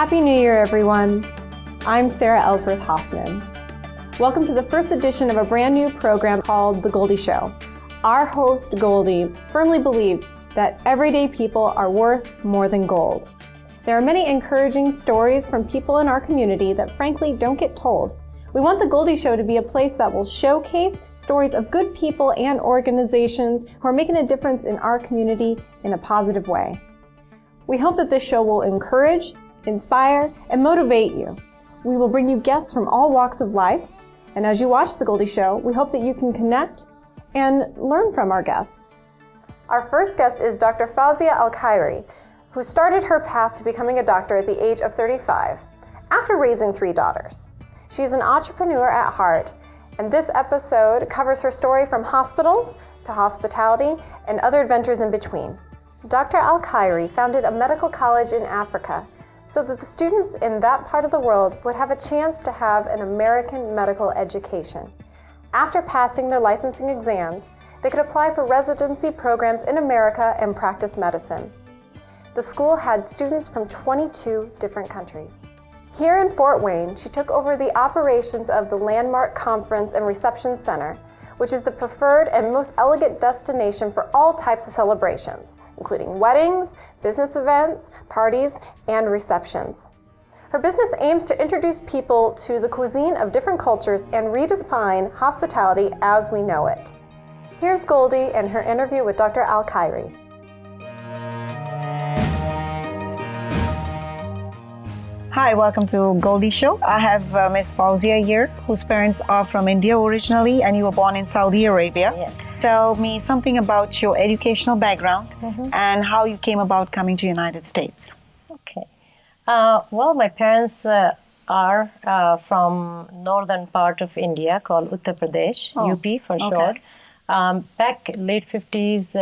Happy New Year, everyone. I'm Sarah Ellsworth Hoffman. Welcome to the first edition of a brand new program called The Goldie Show. Our host, Goldie, firmly believes that everyday people are worth more than gold. There are many encouraging stories from people in our community that frankly don't get told. We want The Goldie Show to be a place that will showcase stories of good people and organizations who are making a difference in our community in a positive way. We hope that this show will encourage, inspire, and motivate you. We will bring you guests from all walks of life, and as you watch The Goldie Show, we hope that you can connect and learn from our guests. Our first guest is Dr. Fauzia Alkhairy, who started her path to becoming a doctor at the age of 35, after raising 3 daughters. She's an entrepreneur at heart, and this episode covers her story from hospitals to hospitality and other adventures in between. Dr. Alkhairy founded a medical college in Africa so that the students in that part of the world would have a chance to have an American medical education. After passing their licensing exams, they could apply for residency programs in America and practice medicine. The school had students from 22 different countries. Here in Fort Wayne, she took over the operations of the Landmark Conference and Reception Center, which is the preferred and most elegant destination for all types of celebrations, including weddings, business events, parties, and receptions. Her business aims to introduce people to the cuisine of different cultures and redefine hospitality as we know it. Here's Goldie and her interview with Dr. Alkhairy. Hi, welcome to Goldie Show. I have Miss Fauzia here, whose parents are from India originally, and you were born in Saudi Arabia. Yes. Tell me something about your educational background and how you came about coming to United States. Okay. Well, my parents are from northern part of India called Uttar Pradesh, UP for short. Back late 50s,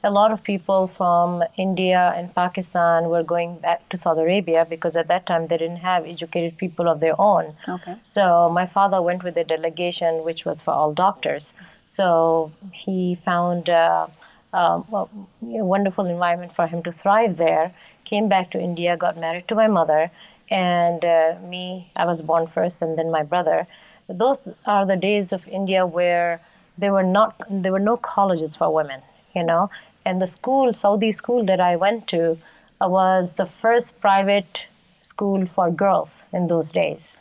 a lot of people from India and Pakistan were going back to Saudi Arabia because at that time they didn't have educated people of their own. Okay. So my father went with a delegation which was for all doctors. So he found a wonderful environment for him to thrive there, came back to India, got married to my mother, and I was born first and then my brother. Those are the days of India where there were no colleges for women, you know. And the school, Saudi school that I went to was the first private school for girls in those days.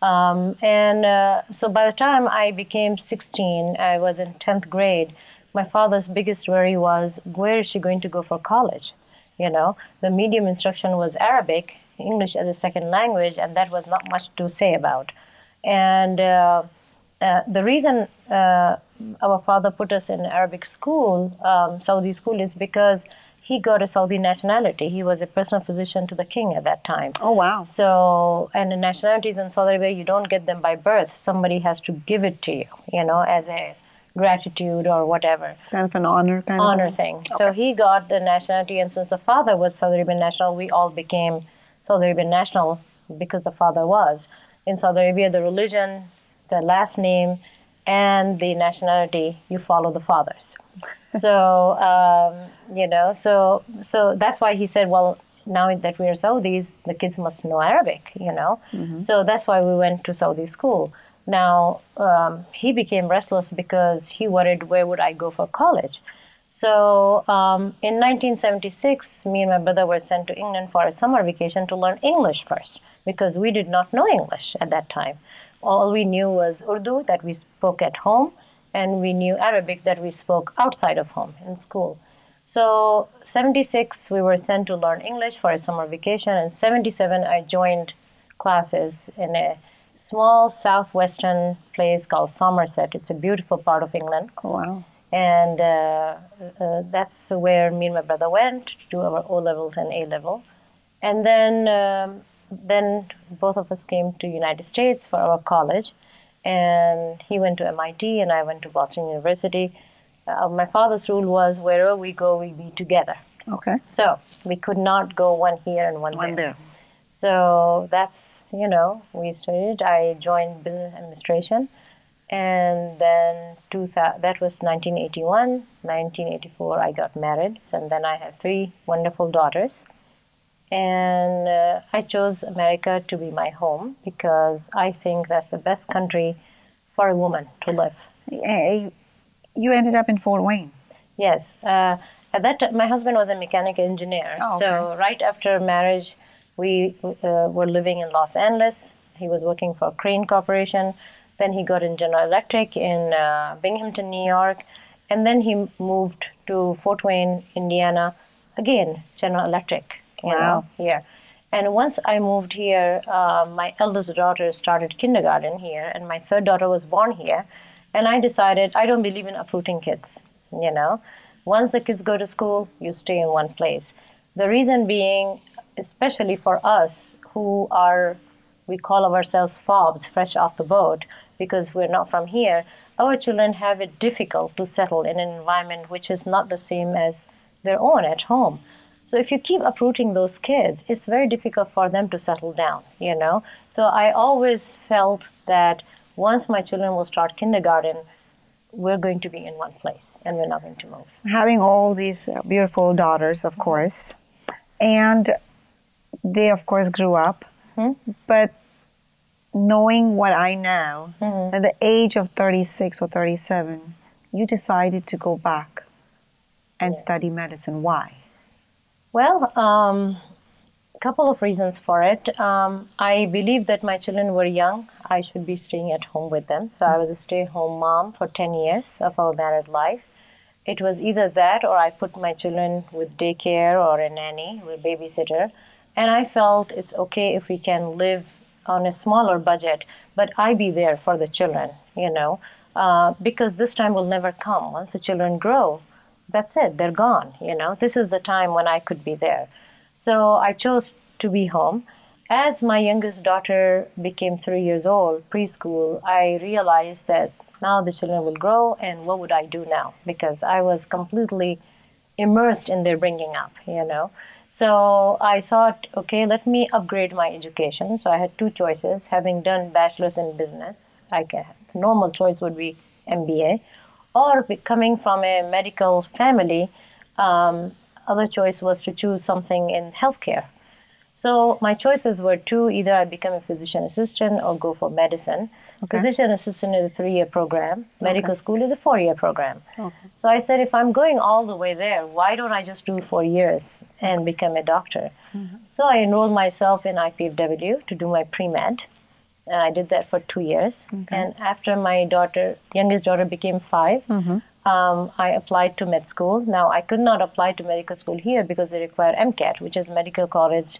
So by the time I became 16, I was in 10th grade, my father's biggest worry was, where is she going to go for college? You know, the medium instruction was Arabic, English as a second language, and that was not much to say about. And the reason our father put us in Arabic school, Saudi school, is because he got a Saudi nationality. He was a personal physician to the king at that time. Oh, wow. So, and the nationalities in Saudi Arabia, you don't get them by birth. Somebody has to give it to you, you know, as a gratitude or whatever. It's kind of an honor thing. Okay. So he got the nationality, and since the father was Saudi Arabian national, we all became Saudi Arabian national because the father was. In Saudi Arabia, the religion, the last name, and the nationality, you follow the fathers. So, you know, so that's why he said, well, now that we are Saudis, the kids must know Arabic, you know. So that's why we went to Saudi school. Now, he became restless because he worried, where would I go for college? So in 1976, me and my brother were sent to England for a summer vacation to learn English first, because we did not know English at that time. All we knew was Urdu, that we spoke at home, and we knew Arabic, that we spoke outside of home in school. So 76, we were sent to learn English for a summer vacation, and 77, I joined classes in a small southwestern place called Somerset. It's a beautiful part of England. Oh, wow. And that's where me and my brother went to do our O-levels and A-level. And then both of us came to United States for our college, and he went to MIT and I went to Boston University. My father's rule was, wherever we go, we be together. Okay. So we could not go one here and one there. So that's, you know, we studied. I joined business administration, and then that was 1981. 1984, I got married, and then I had 3 wonderful daughters. And I chose America to be my home because I think that's the best country for a woman to live. You ended up in Fort Wayne. Yes. At that time, my husband was a mechanical engineer. Oh, okay. So right after marriage, we were living in Los Angeles. He was working for Crane Corporation. Then he got in General Electric in Binghamton, New York. And then he moved to Fort Wayne, Indiana. Again, General Electric, here. And once I moved here, my eldest daughter started kindergarten here, and my third daughter was born here. And I decided I don't believe in uprooting kids, Once the kids go to school, you stay in one place. The reason being, especially for us who are, we call ourselves FOBs, fresh off the boat, because we're not from here, our children have it difficult to settle in an environment which is not the same as their own at home. So if you keep uprooting those kids, it's very difficult for them to settle down, So I always felt that once my children will start kindergarten, we're going to be in one place and we're not going to move. Having all these beautiful daughters, of course, and they, of course, grew up, but knowing what I know, at the age of 36 or 37, you decided to go back and study medicine. Why? Well, a couple of reasons for it. I believe that my children were young. I should be staying at home with them. So I was a stay-at-home mom for 10 years of our married life. It was either that or I put my children with daycare or a nanny, with babysitter. And I felt it's okay if we can live on a smaller budget, but I be there for the children, because this time will never come. Once the children grow, that's it, they're gone, This is the time when I could be there. So I chose to be home. As my youngest daughter became 3 years old, preschool, I realized that now the children will grow, and what would I do now? Because I was completely immersed in their bringing up, So I thought, okay, let me upgrade my education. So I had two choices. Having done bachelor's in business, normal choice would be MBA, or coming from a medical family, other choice was to choose something in healthcare. So my choices were two: either I become a physician assistant or go for medicine. Okay. Physician assistant is a 3-year program. Medical school is a 4-year program. Okay. So I said, if I'm going all the way there, why don't I just do 4 years and become a doctor? So I enrolled myself in IPFW to do my pre-med. And I did that for 2 years. Okay. And after my youngest daughter became 5, I applied to med school. Now, I could not apply to medical school here because they require MCAT, which is Medical College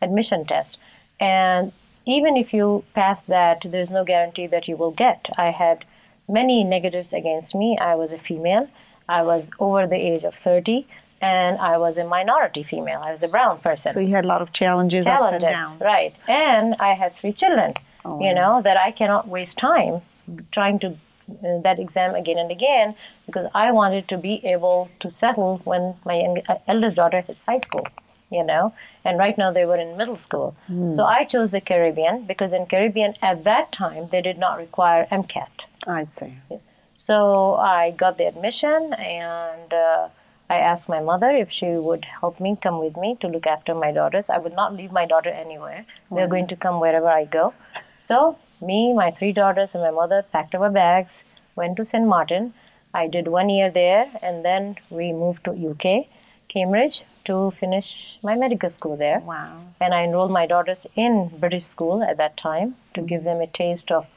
Admission Test. And even if you pass that, there's no guarantee that you will get. I had many negatives against me. I was a female. I was over the age of 30. And I was a minority female. I was a brown person. So you had a lot of challenges, ups and downs. Right. And I had 3 children, that I cannot waste time trying to that exam again and again, because I wanted to be able to settle when my eldest daughter hits high school, And right now they were in middle school. So I chose the Caribbean because in Caribbean at that time, they did not require MCAT. I see. So I got the admission, and I asked my mother if she would help me, come with me to look after my daughters. I would not leave my daughter anywhere. They're going to come wherever I go. So me, my 3 daughters, and my mother packed our bags, went to St. Martin. I did 1 year there, and then we moved to UK, Cambridge, to finish my medical school there. Wow. And I enrolled my daughters in British school at that time to give them a taste of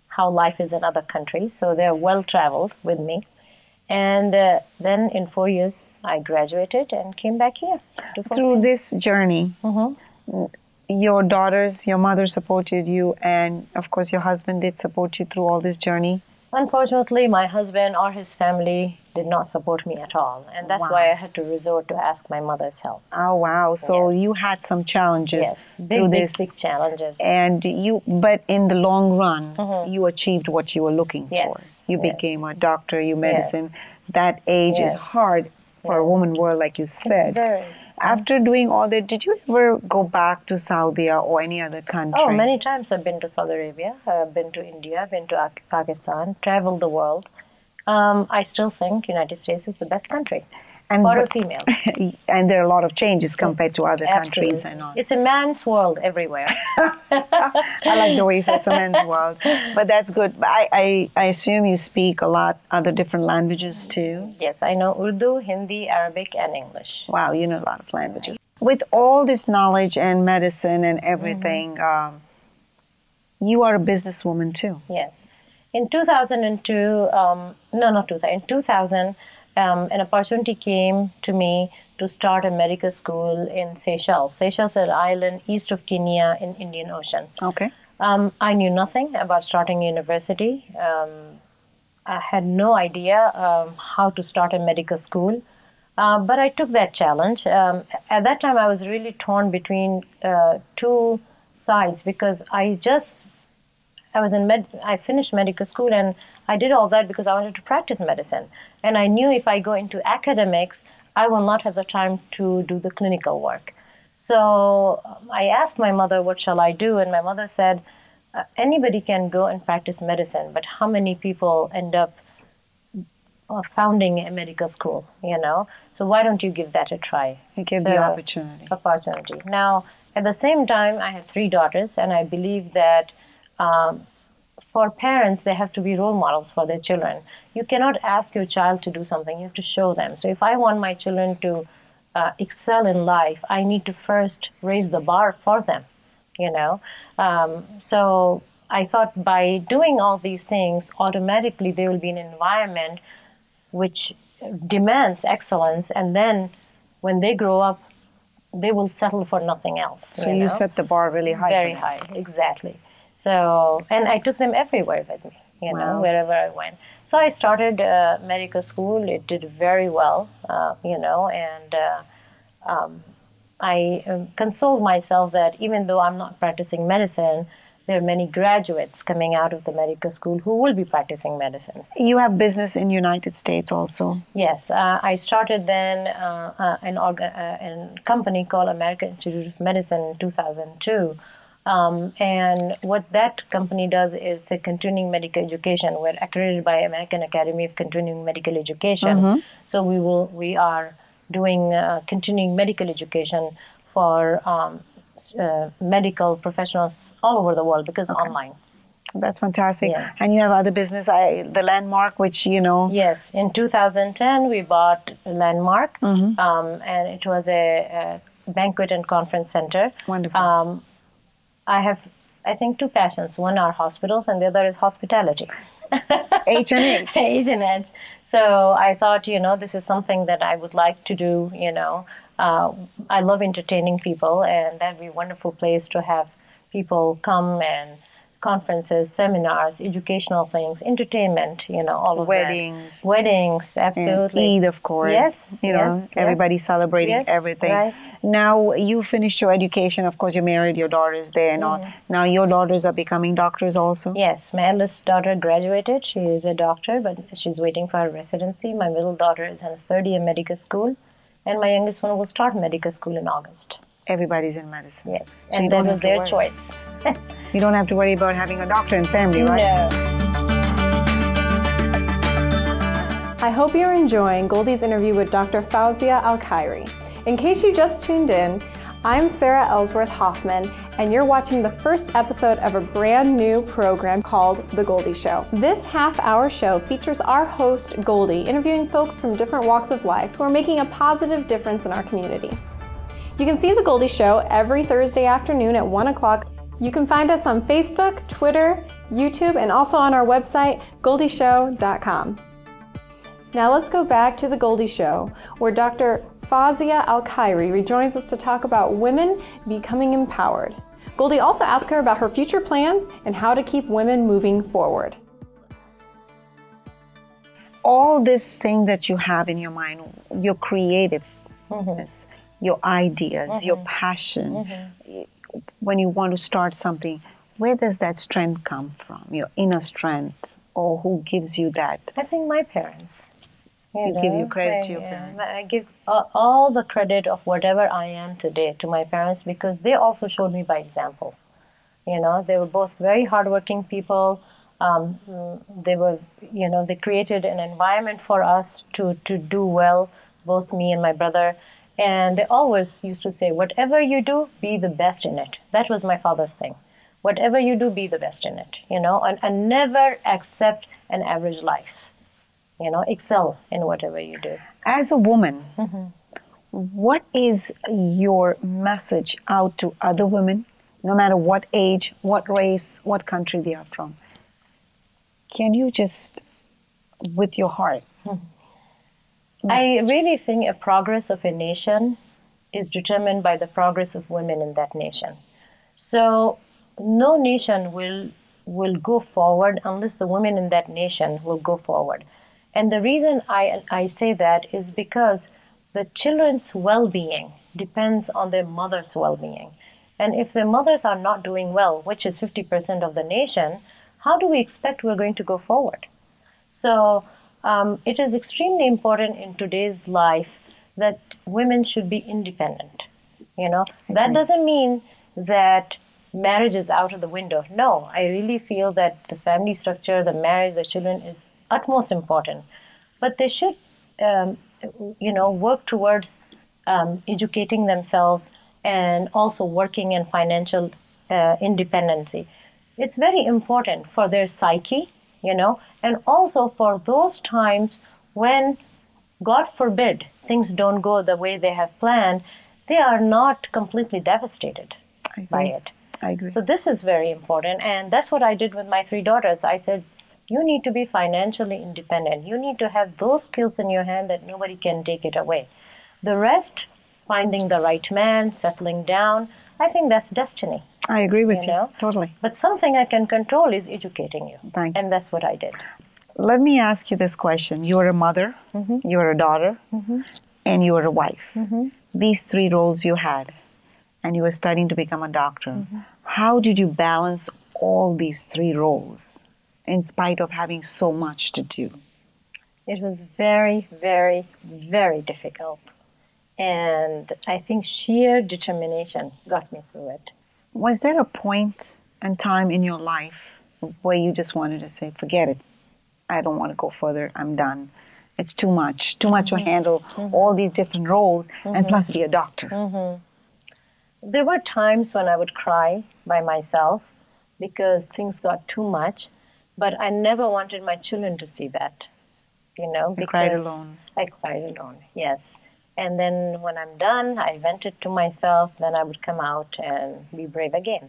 how life is in other countries. So they're well-traveled with me. And then in 4 years, I graduated and came back here. Through this journey, your daughters, your mother supported you, and of course your husband did support you through all this journey? Unfortunately, my husband or his family did not support me at all. And that's why I had to resort to ask my mother's help. Oh, wow. So you had some challenges through this. Big challenges. And but in the long run, you achieved what you were looking for. You became a doctor, you medicine. That age is hard for a woman world, like you said. It's very. After doing all that, did you ever go back to Saudi or any other country? Oh, many times I've been to Saudi Arabia, I've been to India, I've been to Pakistan, traveled the world. I still think United States is the best country. for a female. And there are a lot of changes compared to other countries and all. It's a man's world everywhere. I like the way you said it's a men's world. But that's good. I assume you speak a lot other different languages too? Yes, I know Urdu, Hindi, Arabic, and English. Wow, you know a lot of languages. With all this knowledge and medicine and everything, you are a businesswoman too. Yes. In 2002, in 2000, an opportunity came to me to start a medical school in Seychelles. Seychelles is an island east of Kenya in Indian Ocean. Okay. I knew nothing about starting a university. I had no idea how to start a medical school. But I took that challenge. At that time, I was really torn between two sides because I finished medical school and I did all that because I wanted to practice medicine. And I knew if I go into academics, I will not have the time to do the clinical work. So I asked my mother, what shall I do? And my mother said, anybody can go and practice medicine, but how many people end up founding a medical school, So why don't you give that a try? You give the opportunity. Now, at the same time, I have 3 daughters, and I believe that for parents, they have to be role models for their children. You cannot ask your child to do something. You have to show them. So if I want my children to excel in life, I need to first raise the bar for them, So I thought by doing all these things, automatically there will be an environment which demands excellence, and then when they grow up, they will settle for nothing else. So you set the bar really high. Very high, exactly. So, and I took them everywhere with me, wherever I went. So I started medical school. It did very well, and I consoled myself that even though I'm not practicing medicine, there are many graduates coming out of the medical school who will be practicing medicine. You have business in United States also? Yes. I started then a company called American Institute of Medicine in 2002. And what that company does is the continuing medical education. We're accredited by American Academy of Continuing Medical Education. So we are doing continuing medical education for medical professionals all over the world because it's online. That's fantastic. Yeah. And you have other business, the Landmark, which Yes. In 2010, we bought Landmark, and it was a banquet and conference center. Wonderful. I have, I think, 2 passions. One are hospitals, and the other is hospitality. H&H. H&H. So I thought, this is something that I would like to do, I love entertaining people, and that'd be a wonderful place to have people come and conferences, seminars, educational things, entertainment, all of Weddings. that. Weddings, absolutely. And Eid, of course. Yes. Everybody celebrating everything. Right. Now, you finished your education. Of course, you married, your daughter's there and all. Now, your daughters are becoming doctors also? Yes. My eldest daughter graduated. She is a doctor, but she's waiting for her residency. My middle daughter is in 3rd-year medical school, and my youngest one will start medical school in August. Everybody's in medicine. Yes. And that was their choice. You don't have to worry about having a doctor in family, right? No. I hope you're enjoying Goldie's interview with Dr. Fauzia Alkhairy. In case you just tuned in, I'm Sarah Ellsworth Hoffman, and you're watching the first episode of a brand new program called The Goldie Show. This half-hour show features our host, Goldie, interviewing folks from different walks of life who are making a positive difference in our community. You can see The Goldie Show every Thursday afternoon at 1 o'clock. You can find us on Facebook, Twitter, YouTube, and also on our website, goldieshow.com. Now let's go back to The Goldie Show, where Dr. Fauzia Alkhairy rejoins us to talk about women becoming empowered. Goldie also asked her about her future plans and how to keep women moving forward. All this thing that you have in your mind, your creativeness, your ideas, your passion, when you want to start something, where does that strength come from? Your inner strength, or who gives you that? I think my parents. Give you credit to your parents. I give all the credit of whatever I am today to my parents because they also showed me by example. They were both very hardworking people. They were, they created an environment for us to do well both me and my brother. And they always used to say, whatever you do, be the best in it. That was my father's thing. Whatever you do, be the best in it, and never accept an average life. Excel in whatever you do. As a woman, what is your message out to other women, no matter what age, what race, what country they are from? Can you just, with your heart? I really think a progress of a nation is determined by the progress of women in that nation. So no nation will go forward unless the women in that nation will go forward. And the reason I say that is because the children's well-being depends on their mother's well-being. And if their mothers are not doing well, which is 50% of the nation, how do we expect we're going to go forward? So it is extremely important in today's life that women should be independent. That doesn't mean that marriage is out of the window. No, I really feel that the family structure, the marriage, the children is utmost important. But they should, work towards educating themselves and also working in financial independency. It's very important for their psyche, and also for those times when, God forbid, things don't go the way they have planned, they are not completely devastated by it. I agree. So this is very important, and that's what I did with my 3 daughters. I said, you need to be financially independent. You need to have those skills in your hand that nobody can take it away. The rest, finding the right man, settling down, I think that's destiny. I agree with you, totally. But something I can control is educating you. Thank you. And that's what I did. Let me ask you this question. You're a mother, you're a daughter, and you're a wife. These 3 roles you had, and you were studying to become a doctor. How did you balance all these 3 roles in spite of having so much to do? It was very, very, very difficult. And I think sheer determination got me through it. Was there a point and time in your life where you just wanted to say, forget it, I don't want to go further, I'm done. It's too much to handle all these different roles and plus be a doctor? There were times when I would cry by myself because things got too much, but I never wanted my children to see that, You cried alone. I cried alone, yes. And then when I'm done, I vented to myself, then I would come out and be brave again.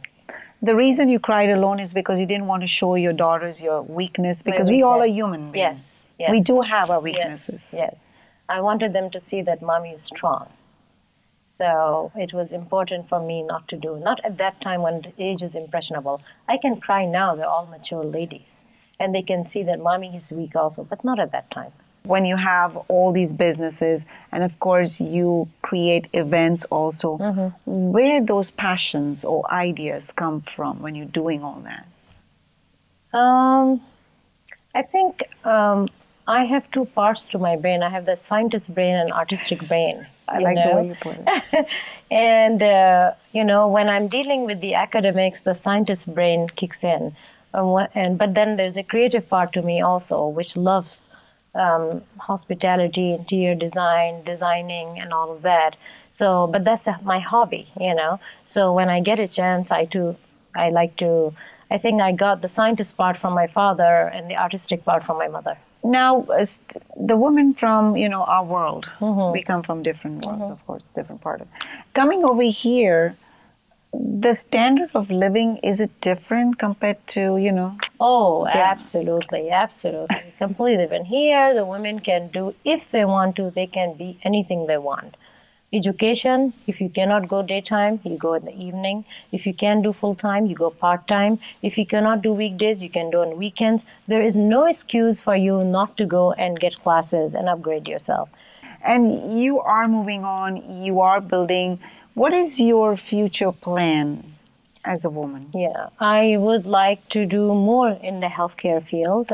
The reason you cried alone is because you didn't want to show your daughters your weakness, because we all are human beings. Yes. We do have our weaknesses. Yes. I wanted them to see that mommy is strong. So it was important for me not at that time when the age is impressionable. I can cry now, they're all mature ladies. And they can see that mommy is weak also, but not at that time. When you have all these businesses, and of course you create events also, where those passions or ideas come from when you're doing all that? I think I have 2 parts to my brain. I have the scientist brain and artistic brain. I like the way you put it. And, when I'm dealing with the academics, the scientist brain kicks in. But then there's a creative part to me also, which loves hospitality, interior design, designing, and all of that. So, but that's my hobby, So when I get a chance, I think I got the scientist part from my father and the artistic part from my mother. Now, the women from, our world, we come from different worlds, of course, different part of it. Coming over here, the standard of living, is it different compared to, Oh, absolutely, completely different. Here, the women can do, if they want to, they can be anything they want. Education, if you cannot go daytime, you go in the evening. If you can do full-time, you go part-time. If you cannot do weekdays, you can do on weekends. There is no excuse for you not to go and get classes and upgrade yourself. And you are moving on, you are building. What is your future plan as a woman? Yeah, I would like to do more in the healthcare field.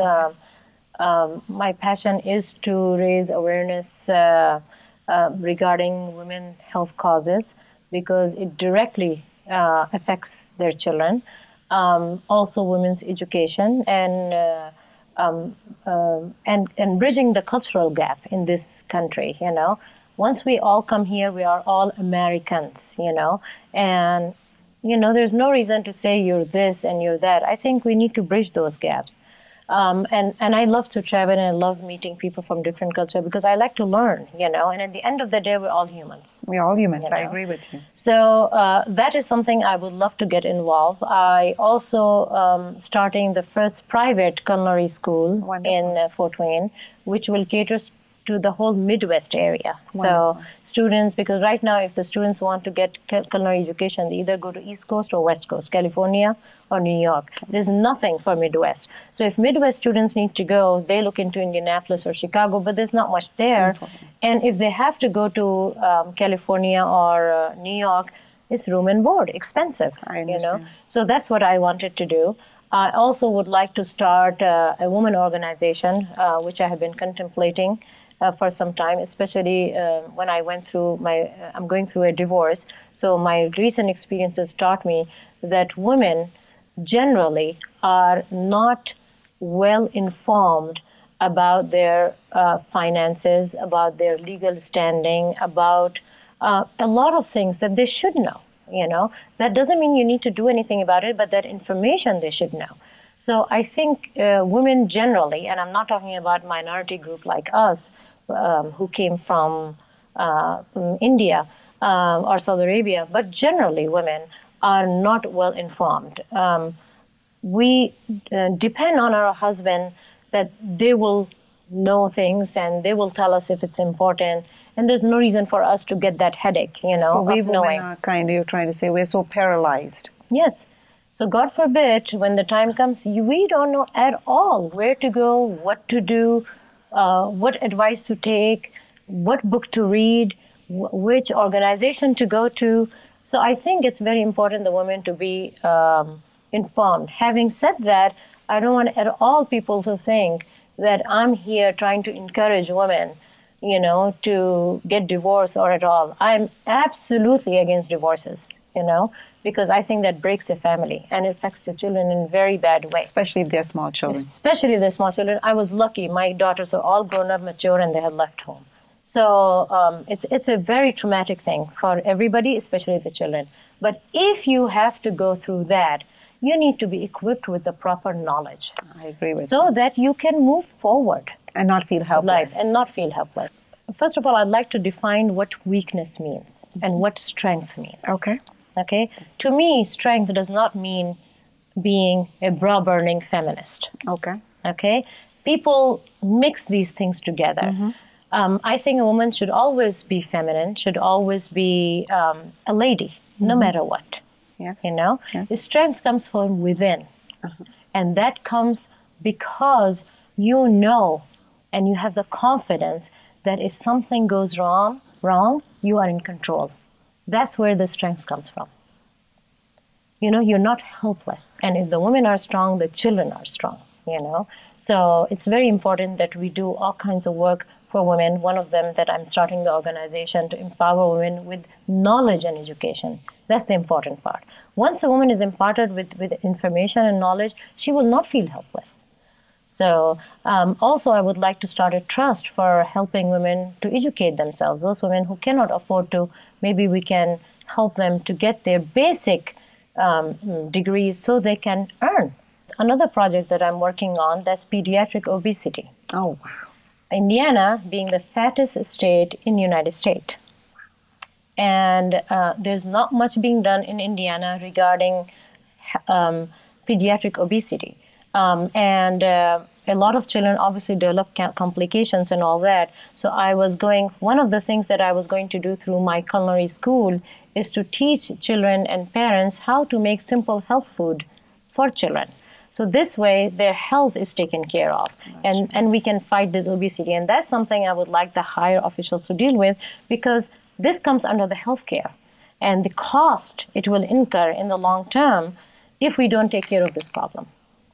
My passion is to raise awareness regarding women health causes because it directly affects their children. Also women's education and and bridging the cultural gap in this country. Once we all come here, we are all Americans. And there's no reason to say you're this and you're that. I think we need to bridge those gaps. And I love to travel, and I love meeting people from different cultures because I like to learn, and at the end of the day, we're all humans. We're all humans, I agree with you. So that is something I would love to get involved. I also starting the first private culinary school in Fort Wayne, which will cater to the whole Midwest area. Wonderful. So students, because right now if the students want to get culinary education, they either go to East Coast or West Coast, California or New York. There's nothing for Midwest. So if Midwest students need to go, they look into Indianapolis or Chicago, but there's not much there. And if they have to go to California or New York, it's room and board, expensive. I understand. So that's what I wanted to do. I also would like to start a women organization, which I have been contemplating for some time, especially when I went through I'm going through a divorce. So my recent experiences taught me that women generally are not well informed about their finances, about their legal standing, about a lot of things that they should know. That doesn't mean you need to do anything about it, but that information they should know. So I think women generally, and I'm not talking about minority group like us, who came from India or Saudi Arabia, but generally women are not well informed. We depend on our husband that they will know things and they will tell us if it's important, and there's no reason for us to get that headache, So we of women knowing. are you're trying to say we're so paralyzed. Yes. So God forbid, when the time comes, we don't know at all where to go, what to do, what advice to take, what book to read, which organization to go to. So I think it's very important the women to be informed. Having said that, I don't want at all people to think that I'm here trying to encourage women, to get divorced or at all. I'm absolutely against divorces, because I think that breaks a family and it affects the children in a very bad way. Especially if they're small children. Especially if they're small children. I was lucky. My daughters are all grown up, mature, and they had left home. So it's a very traumatic thing for everybody, especially the children. But if you have to go through that, you need to be equipped with the proper knowledge. I agree with so that you can move forward. And not feel helpless. And not feel helpless. First of all, I'd like to define what weakness means and what strength means. Okay? To me, strength does not mean being a bra-burning feminist. Okay? People mix these things together. I think a woman should always be feminine, should always be a lady, no matter what. Yes. The strength comes from within. And that comes because you know and you have the confidence that if something goes wrong, you are in control. That's where the strength comes from. You're not helpless. And if the women are strong, the children are strong, So it's very important that we do all kinds of work for women. One of them that I'm starting the organization to empower women with knowledge and education. That's the important part. Once a woman is imparted with information and knowledge, she will not feel helpless. So also I would like to start a trust for helping women to educate themselves. Those women who cannot afford to, maybe we can help them to get their basic degrees so they can earn. Another project that I'm working on, that's pediatric obesity. Oh, wow. Indiana being the fattest state in the United States. And there's not much being done in Indiana regarding pediatric obesity. And a lot of children obviously develop complications and all that. So one of the things that I was going to do through my culinary school is to teach children and parents how to make simple health food for children. So this way their health is taken care of and we can fight this obesity. And that's something I would like the higher officials to deal with, because this comes under the healthcare and the cost it will incur in the long term if we don't take care of this problem.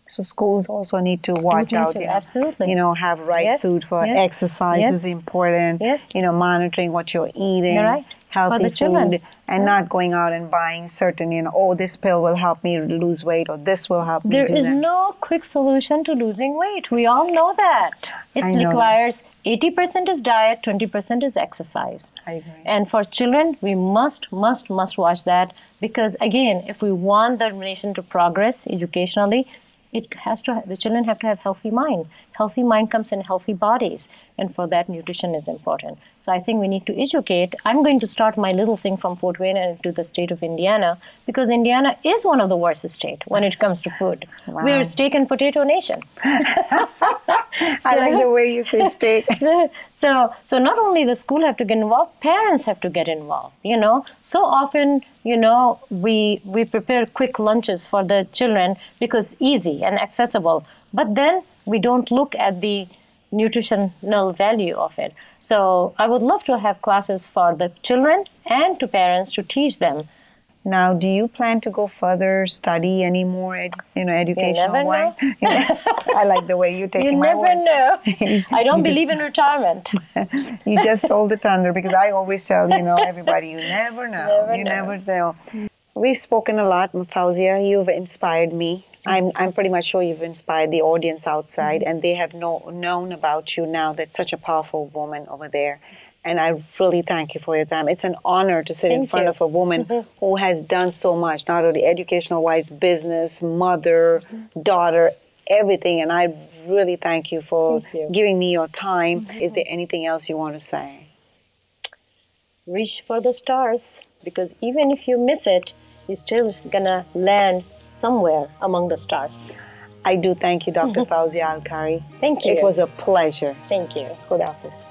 So schools also need to watch out. Absolutely. Have right food for exercise is important. Yes. Monitoring what you're eating. You're right. healthy the children. food and not going out and buying certain, oh, this pill will help me lose weight or this will help me There do is that. no quick solution to losing weight. We all know that. It I know requires 80% is diet, 20% is exercise. I agree. And for children, we must watch that, because again, if we want the nation to progress educationally, the children have to have healthy mind. Healthy mind comes in healthy bodies, and for that, nutrition is important. So I think we need to educate. I'm going to start my little thing from Fort Wayne and to the state of Indiana, because Indiana is one of the worst states when it comes to food. Wow. We're a steak and potato nation. I like the way you say steak. So not only the school have to get involved, parents have to get involved. So often, we prepare quick lunches for the children because easy and accessible, but then we don't look at the nutritional value of it. So I would love to have classes for the children and to parents to teach them. Now, do you plan to go further, study any more, educational wise? I like the way you take You my never word. know. I don't believe in retirement. You just stole the thunder, because I always tell, everybody, you never know. Never know. We've spoken a lot, Fauzia. You've inspired me. I'm pretty much sure you've inspired the audience outside, and they have known about you now. That's such a powerful woman over there. And I really thank you for your time. It's an honor to sit in front of a woman who has done so much, not only educational-wise, business, mother, daughter, everything. And I really thank you for giving me your time. Is there anything else you want to say? Reach for the stars, because even if you miss it, you're still going to land somewhere among the stars. I do thank you, Dr. Fauzia Alkhairy. Thank you. It was a pleasure. Thank you. Good office.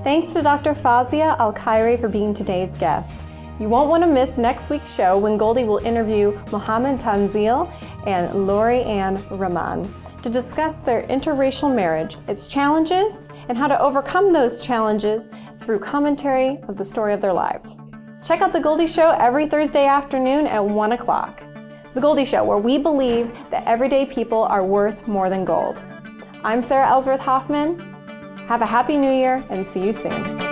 Thanks to Dr. Fauzia Alkhairy for being today's guest. You won't want to miss next week's show, when Goldie will interview Mohammed Tanzil and Lori Ann Rahman to discuss their interracial marriage, its challenges, and how to overcome those challenges through commentary of the story of their lives. Check out The Goldie Show every Thursday afternoon at 1 o'clock. The Goldie Show, where we believe that everyday people are worth more than gold. I'm Sarah Ellsworth Hoffman. Have a happy new year, and see you soon.